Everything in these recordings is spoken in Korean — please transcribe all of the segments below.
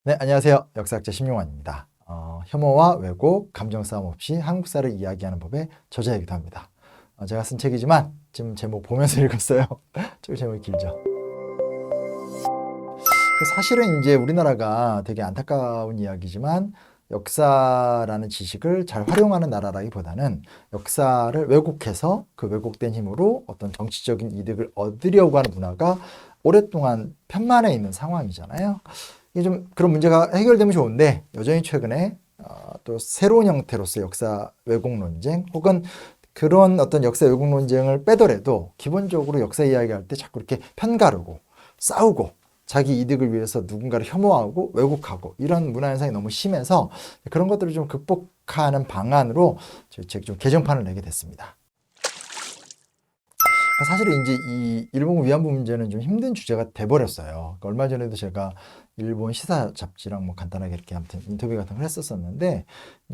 네, 안녕하세요. 역사학자 심용환입니다. 혐오와 왜곡, 감정싸움 없이 한국사를 이야기하는 법의 저자이기도 합니다. 제가 쓴 책이지만 지금 제목 보면서 읽었어요. 좀 제목이 길죠. 사실은 이제 우리나라가 되게 안타까운 이야기지만 역사라는 지식을 잘 활용하는 나라라기보다는 역사를 왜곡해서 그 왜곡된 힘으로 어떤 정치적인 이득을 얻으려고 하는 문화가 오랫동안 편만해 있는 상황이잖아요. 이게 좀 그런 문제가 해결되면 좋은데 여전히 최근에 또 새로운 형태로서 역사 왜곡 논쟁 혹은 그런 어떤 역사 왜곡 논쟁을 빼더라도 기본적으로 역사 이야기할 때 자꾸 이렇게 편가르고 싸우고 자기 이득을 위해서 누군가를 혐오하고 왜곡하고 이런 문화 현상이 너무 심해서 그런 것들을 좀 극복하는 방안으로 제가 좀 개정판을 내게 됐습니다. 사실은 이제 이 일본 위안부 문제는 좀 힘든 주제가 돼버렸어요. 그러니까 얼마 전에도 제가 일본 시사 잡지랑 뭐 간단하게 이렇게 아무튼 인터뷰 같은 걸 했었었는데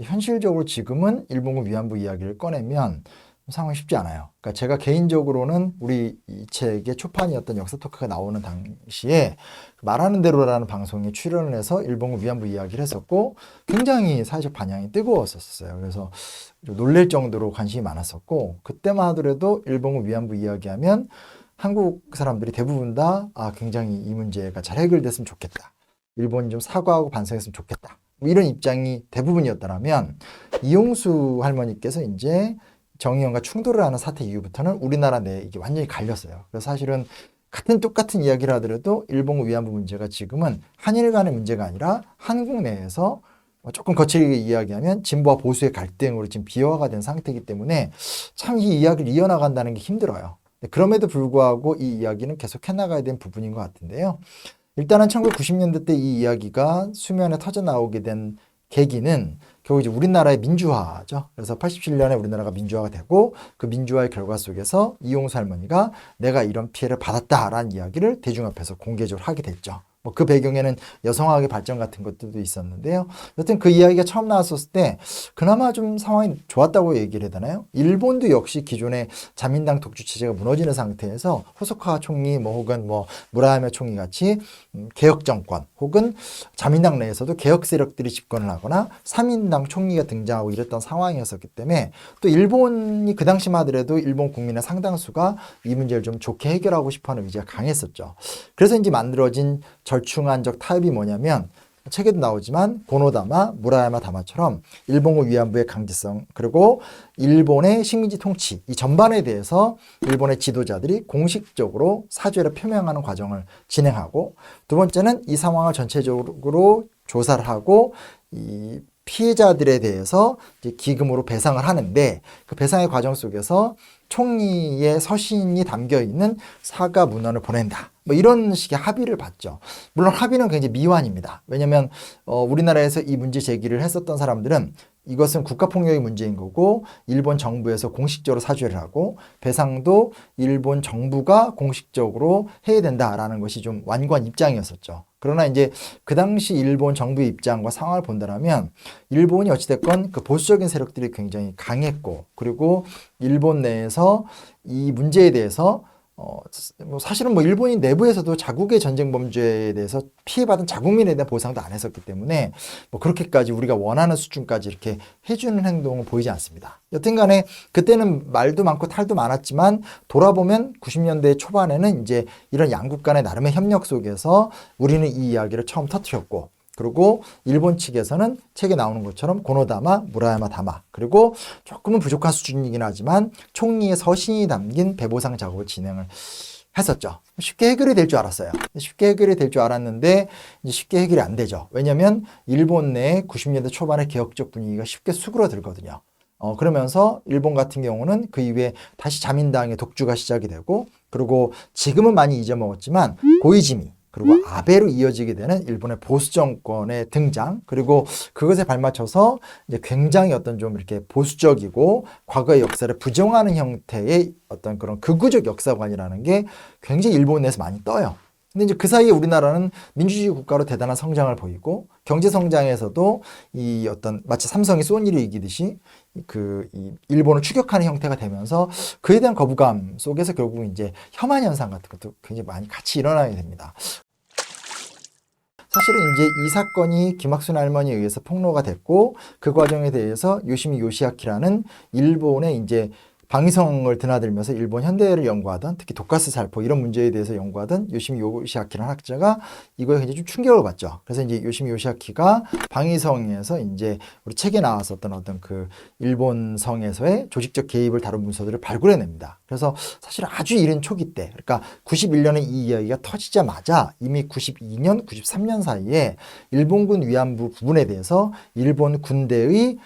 현실적으로 지금은 일본군 위안부 이야기를 꺼내면 상황이 쉽지 않아요. 그러니까 제가 개인적으로는 우리 이 책의 초판이었던 역사 토크가 나오는 당시에 말하는 대로라는 방송에 출연을 해서 일본군 위안부 이야기를 했었고 굉장히 사회적 반향이 뜨거웠었어요. 그래서 놀랄 정도로 관심이 많았었고 그때만 하더라도 일본군 위안부 이야기하면 한국 사람들이 대부분 다 굉장히 이 문제가 잘 해결됐으면 좋겠다. 일본이 좀 사과하고 반성했으면 좋겠다. 뭐 이런 입장이 대부분이었다면 이용수 할머니께서 이제 정의연과 충돌을 하는 사태 이후부터는 우리나라 내에 이게 완전히 갈렸어요. 그래서 사실은 같은 똑같은 이야기를 하더라도 일본 위안부 문제가 지금은 한일 간의 문제가 아니라 한국 내에서 조금 거칠게 이야기하면 진보와 보수의 갈등으로 지금 비화가 된 상태이기 때문에 참 이 이야기를 이어나간다는 게 힘들어요. 그럼에도 불구하고 이 이야기는 계속 해나가야 되는 부분인 것 같은데요. 일단은 1990년대 때 이 이야기가 수면에 터져 나오게 된 계기는 결국 이제 우리나라의 민주화죠. 그래서 87년에 우리나라가 민주화가 되고 그 민주화의 결과 속에서 이용수 할머니가 내가 이런 피해를 받았다라는 이야기를 대중 앞에서 공개적으로 하게 됐죠. 뭐 그 배경에는 여성학의 발전 같은 것들도 있었는데요. 여튼 그 이야기가 처음 나왔었을 때 그나마 좀 상황이 좋았다고 얘기를 해야 되나요? 일본도 역시 기존의 자민당 독주 체제가 무너지는 상태에서 호소카 총리 뭐 혹은 뭐 무라야마 총리 같이 개혁 정권 혹은 자민당 내에서도 개혁 세력들이 집권을 하거나 3인당 총리가 등장하고 이랬던 상황이었었기 때문에 또 일본이 그 당시만 하더라도 일본 국민의 상당수가 이 문제를 좀 좋게 해결하고 싶어하는 의지가 강했었죠. 그래서 이제 만들어진 절충안적 타협이 뭐냐면 책에도 나오지만 고노다마, 무라야마 다마처럼 일본군 위안부의 강제성 그리고 일본의 식민지 통치 이 전반에 대해서 일본의 지도자들이 공식적으로 사죄를 표명하는 과정을 진행하고 두 번째는 이 상황을 전체적으로 조사를 하고 이 피해자들에 대해서 이제 기금으로 배상을 하는데 그 배상의 과정 속에서 총리의 서신이 담겨 있는 사과 문헌을 보낸다. 뭐 이런 식의 합의를 봤죠. 물론 합의는 굉장히 미완입니다. 왜냐하면 우리나라에서 이 문제 제기를 했었던 사람들은 이것은 국가폭력의 문제인 거고 일본 정부에서 공식적으로 사죄를 하고 배상도 일본 정부가 공식적으로 해야 된다라는 것이 좀 완고한 입장이었었죠. 그러나 이제 그 당시 일본 정부의 입장과 상황을 본다면 일본이 어찌됐건 그 보수적인 세력들이 굉장히 강했고 그리고 일본 내에서 이 문제에 대해서 뭐 사실은 뭐 일본인 내부에서도 자국의 전쟁 범죄에 대해서 피해받은 자국민에 대한 보상도 안 했었기 때문에 뭐 그렇게까지 우리가 원하는 수준까지 이렇게 해주는 행동은 보이지 않습니다. 여튼간에 그때는 말도 많고 탈도 많았지만 돌아보면 90년대 초반에는 이제 이런 양국 간의 나름의 협력 속에서 우리는 이 이야기를 처음 터뜨렸고 그리고 일본 측에서는 책에 나오는 것처럼 고노다마, 무라야마 다마 그리고 조금은 부족한 수준이긴 하지만 총리의 서신이 담긴 배보상 작업을 진행을 했었죠. 쉽게 해결이 될 줄 알았어요. 쉽게 해결이 될 줄 알았는데 이제 쉽게 해결이 안 되죠. 왜냐하면 일본 내 90년대 초반의 개혁적 분위기가 쉽게 수그러들거든요. 그러면서 일본 같은 경우는 그 이후에 다시 자민당의 독주가 시작이 되고 그리고 지금은 많이 잊어먹었지만 고이즈미 그리고 아베로 이어지게 되는 일본의 보수 정권의 등장 그리고 그것에 발맞춰서 이제 굉장히 어떤 좀 이렇게 보수적이고 과거의 역사를 부정하는 형태의 어떤 그런 극우적 역사관이라는 게 굉장히 일본 내에서 많이 떠요. 근데 이제 그 사이에 우리나라는 민주주의 국가로 대단한 성장을 보이고 경제 성장에서도 이 어떤 마치 삼성이 소니를 이기듯이 이 일본을 추격하는 형태가 되면서 그에 대한 거부감 속에서 결국 이제 혐한 현상 같은 것도 굉장히 많이 같이 일어나게 됩니다. 사실은 이제 이 사건이 김학순 할머니에 의해서 폭로가 됐고 그 과정에 대해서 요시미 요시아키라는 일본의 이제 방위성을 드나들면서 일본 현대를 연구하던 특히 독가스 살포 이런 문제에 대해서 연구하던 요시미 요시아키라는 학자가 이거에 굉장히 좀 충격을 받죠. 그래서 이제 요시미 요시아키가 방위성에서 이제 우리 책에 나왔었던 어떤 그 일본성에서의 조직적 개입을 다룬 문서들을 발굴해냅니다. 그래서 사실 아주 이른 초기 때, 그러니까 91년에 이 이야기가 터지자마자 이미 92년, 93년 사이에 일본군 위안부 부분에 대해서 일본 군대의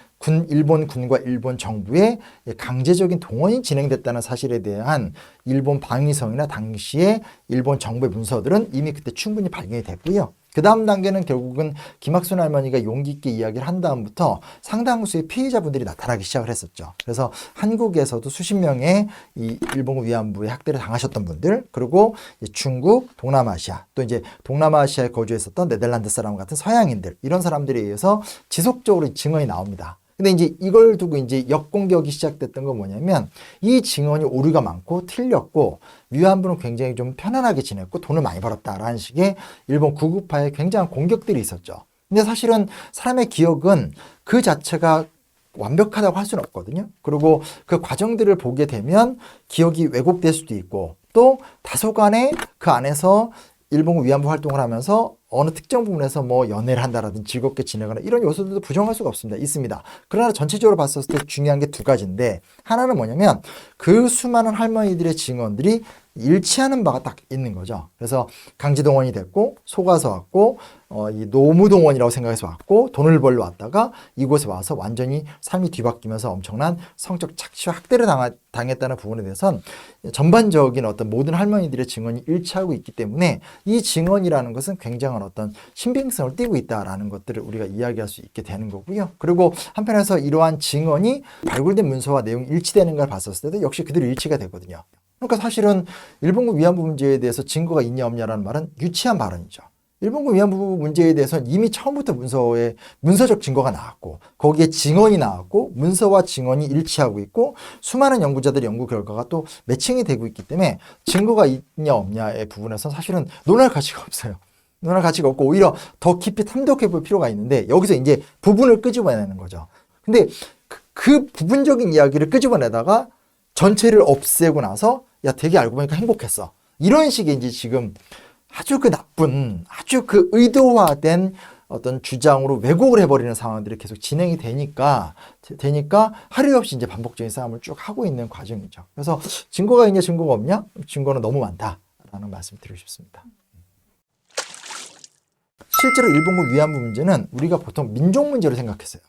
일본 군과 일본 정부의 강제적인 동원이 진행됐다는 사실에 대한 일본 방위성이나 당시의 일본 정부의 문서들은 이미 그때 충분히 발견이 됐고요. 그 다음 단계는 결국은 김학순 할머니가 용기 있게 이야기를 한 다음부터 상당수의 피해자분들이 나타나기 시작을 했었죠. 그래서 한국에서도 수십 명의 이 일본 위안부의 학대를 당하셨던 분들, 그리고 중국, 동남아시아, 또 이제 동남아시아에 거주했었던 네덜란드 사람 같은 서양인들, 이런 사람들에 의해서 지속적으로 증언이 나옵니다. 근데 이제 이걸 두고 이제 역공격이 시작됐던 건 뭐냐면 이 증언이 오류가 많고 틀렸고 위안부는 굉장히 좀 편안하게 지냈고 돈을 많이 벌었다라는 식의 일본 구구파의 굉장한 공격들이 있었죠. 근데 사실은 사람의 기억은 그 자체가 완벽하다고 할 수는 없거든요. 그리고 그 과정들을 보게 되면 기억이 왜곡될 수도 있고 또 다소간에 그 안에서 일본 위안부 활동을 하면서 어느 특정 부분에서 뭐 연애를 한다라든지 즐겁게 지내거나 이런 요소들도 부정할 수가 없습니다. 있습니다. 그러나 전체적으로 봤을 때 중요한 게 두 가지인데 하나는 뭐냐면 그 수많은 할머니들의 증언들이 일치하는 바가 딱 있는 거죠. 그래서 강제동원이 됐고 속아서 왔고 이 노무동원이라고 생각해서 왔고 돈을 벌러 왔다가 이곳에 와서 완전히 삶이 뒤바뀌면서 엄청난 성적 착취와 학대를 당했다는 부분에 대해서는 전반적인 어떤 모든 할머니들의 증언이 일치하고 있기 때문에 이 증언이라는 것은 굉장한 어떤 신빙성을 띠고 있다라는 것들을 우리가 이야기할 수 있게 되는 거고요. 그리고 한편에서 이러한 증언이 발굴된 문서와 내용이 일치되는 걸 봤었을 때도 역시 그대로 일치가 되거든요. 그러니까 사실은 일본군 위안부 문제에 대해서 증거가 있냐 없냐라는 말은 유치한 발언이죠. 일본군 위안부 문제에 대해서는 이미 처음부터 문서적 증거가 나왔고 거기에 증언이 나왔고 문서와 증언이 일치하고 있고 수많은 연구자들의 연구 결과가 또 매칭이 되고 있기 때문에 증거가 있냐 없냐의 부분에서 사실은 논할 가치가 없어요. 논할 가치가 없고 오히려 더 깊이 탐독해 볼 필요가 있는데 여기서 이제 부분을 끄집어내는 거죠. 근데 그 부분적인 이야기를 끄집어내다가 전체를 없애고 나서 야 되게 알고 보니까 행복했어. 이런 식의 이제 지금 아주 그 나쁜 아주 그 의도화된 어떤 주장으로 왜곡을 해버리는 상황들이 계속 진행이 되니까 하루 없이 이제 반복적인 싸움을 쭉 하고 있는 과정이죠. 그래서 증거가 있냐 증거가 없냐? 증거는 너무 많다라는 말씀 드리고 싶습니다. 실제로 일본군 위안부 문제는 우리가 보통 민족 문제로 생각했어요.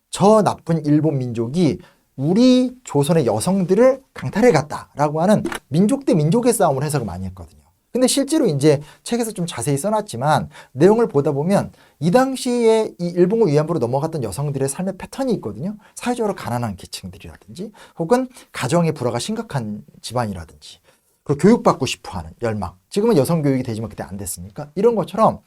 저 나쁜 일본 민족이 우리 조선의 여성들을 강탈해 갔다라고 하는 민족 대 민족의 싸움을 해석을 많이 했거든요. 근데 실제로 이제 책에서 좀 자세히 써놨지만 내용을 보다 보면 이 당시에 이 일본군 위안부로 넘어갔던 여성들의 삶의 패턴이 있거든요. 사회적으로 가난한 계층들이라든지 혹은 가정의 불화가 심각한 집안이라든지 그리고 교육받고 싶어하는 열망. 지금은 여성 교육이 되지만 그때 안 됐으니까 이런 것처럼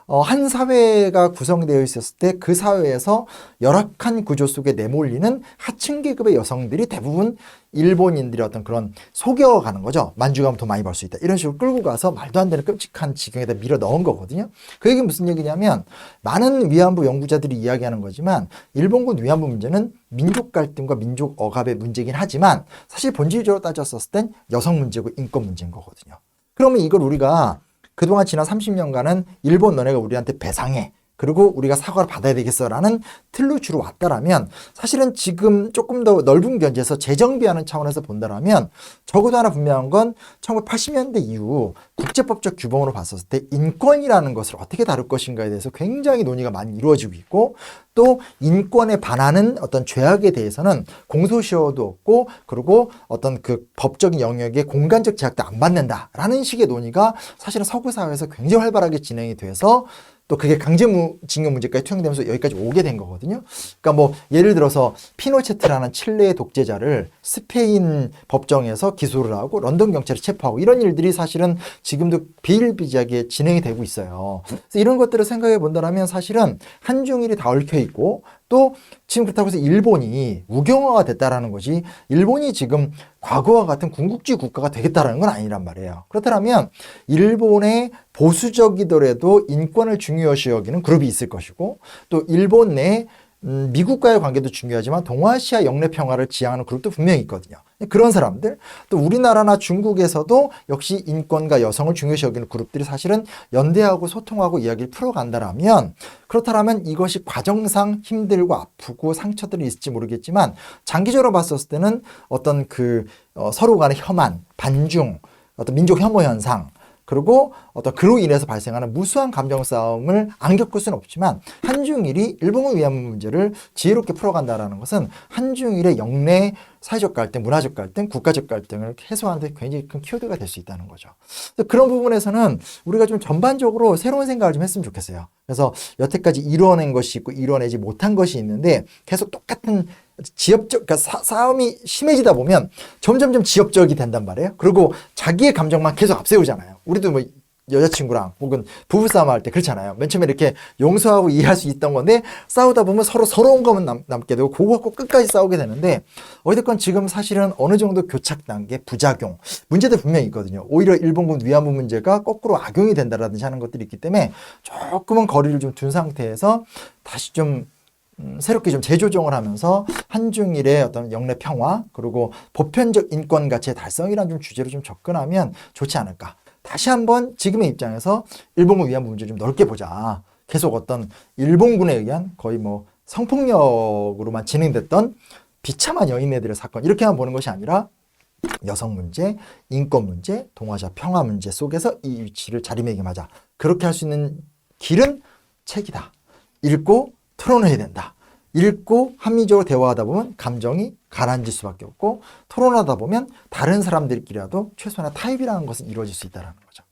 한 사회가 구성되어 있었을 때 그 사회에서 열악한 구조 속에 내몰리는 하층 계급의 여성들이 대부분 일본인들의 어떤 그런 속여가는 거죠. 만주가면 돈 많이 벌 수 있다. 이런 식으로 끌고 가서 말도 안 되는 끔찍한 지경에다 밀어 넣은 거거든요. 그 얘기는 무슨 얘기냐면 많은 위안부 연구자들이 이야기하는 거지만 일본군 위안부 문제는 민족 갈등과 민족 억압의 문제긴 하지만 사실 본질적으로 따졌었을 땐 여성 문제고 인권 문제인 거거든요. 그러면 이걸 우리가 그동안 지난 30년간은 일본 너네가 우리한테 배상해. 그리고 우리가 사과를 받아야 되겠어라는 틀로 주로 왔다라면 사실은 지금 조금 더 넓은 견지에서 재정비하는 차원에서 본다라면 적어도 하나 분명한 건 1980년대 이후 국제법적 규범으로 봤었을 때 인권이라는 것을 어떻게 다룰 것인가에 대해서 굉장히 논의가 많이 이루어지고 있고 또 인권에 반하는 어떤 죄악에 대해서는 공소시효도 없고 그리고 어떤 그 법적인 영역에 공간적 제약도 안 받는다라는 식의 논의가 사실은 서구 사회에서 굉장히 활발하게 진행이 돼서 또 그게 강제징용 문제까지 투영되면서 여기까지 오게 된 거거든요. 그러니까 뭐 예를 들어서 피노체트라는 칠레의 독재자를 스페인 법정에서 기소를 하고 런던 경찰이 체포하고 이런 일들이 사실은 지금도 비일비재하게 진행이 되고 있어요. 그래서 이런 것들을 생각해 본다면 사실은 한중일이 다 얽혀 있고 또 지금 그렇다고 해서 일본이 우경화가 됐다라는 것이 일본이 지금 과거와 같은 군국주의 국가가 되겠다라는 건 아니란 말이에요. 그렇다면 일본의 보수적이더라도 인권을 중요시 여기는 그룹이 있을 것이고, 또 일본 내 미국과의 관계도 중요하지만 동아시아 영내 평화를 지향하는 그룹도 분명히 있거든요. 그런 사람들, 또 우리나라나 중국에서도 역시 인권과 여성을 중요시 여기는 그룹들이 사실은 연대하고 소통하고 이야기를 풀어간다라면, 그렇다면 이것이 과정상 힘들고 아프고 상처들이 있을지 모르겠지만 장기적으로 봤었을 때는 어떤 서로 간의 혐한, 반중, 어떤 민족 혐오 현상, 그리고 어떤 그로 인해서 발생하는 무수한 감정 싸움을 안 겪을 수는 없지만, 한중일이 일본을 위한 문제를 지혜롭게 풀어간다는 것은 한중일의 영내 사회적 갈등, 문화적 갈등, 국가적 갈등을 해소하는 데 굉장히 큰 키워드가 될 수 있다는 거죠. 그런 부분에서는 우리가 좀 전반적으로 새로운 생각을 좀 했으면 좋겠어요. 그래서 여태까지 이뤄낸 것이 있고 이뤄내지 못한 것이 있는데 계속 똑같은 그러니까 싸움이 심해지다 보면 점점점 지엽적이 된단 말이에요. 그리고 자기의 감정만 계속 앞세우잖아요. 우리도 뭐 여자친구랑 혹은 부부싸움 할 때 그렇잖아요. 맨 처음에 이렇게 용서하고 이해할 수 있던 건데 싸우다 보면 서러운 것만 남게 되고 그거 갖고 끝까지 싸우게 되는데, 어찌됐건 지금 사실은 어느 정도 교착 단계, 부작용, 문제도 분명히 있거든요. 오히려 일본군 위안부 문제가 거꾸로 악용이 된다라든지 하는 것들이 있기 때문에 조금은 거리를 좀 둔 상태에서 다시 좀 새롭게 좀 재조정을 하면서 한중일의 어떤 영내 평화, 그리고 보편적 인권 가치의 달성이라는 좀 주제로 좀 접근하면 좋지 않을까. 다시 한번 지금의 입장에서 일본군 위안부 문제를 좀 넓게 보자. 계속 어떤 일본군에 의한 거의 뭐 성폭력으로만 진행됐던 비참한 여인네들의 사건, 이렇게만 보는 것이 아니라 여성 문제, 인권 문제, 동아시아 평화 문제 속에서 이 위치를 자리매김하자. 그렇게 할 수 있는 길은 책이다. 읽고 토론해야 된다. 읽고 합리적으로 대화하다 보면 감정이 가라앉을 수밖에 없고, 토론하다 보면 다른 사람들끼리라도 최소한의 타협이라는 것은 이루어질 수 있다는 거죠.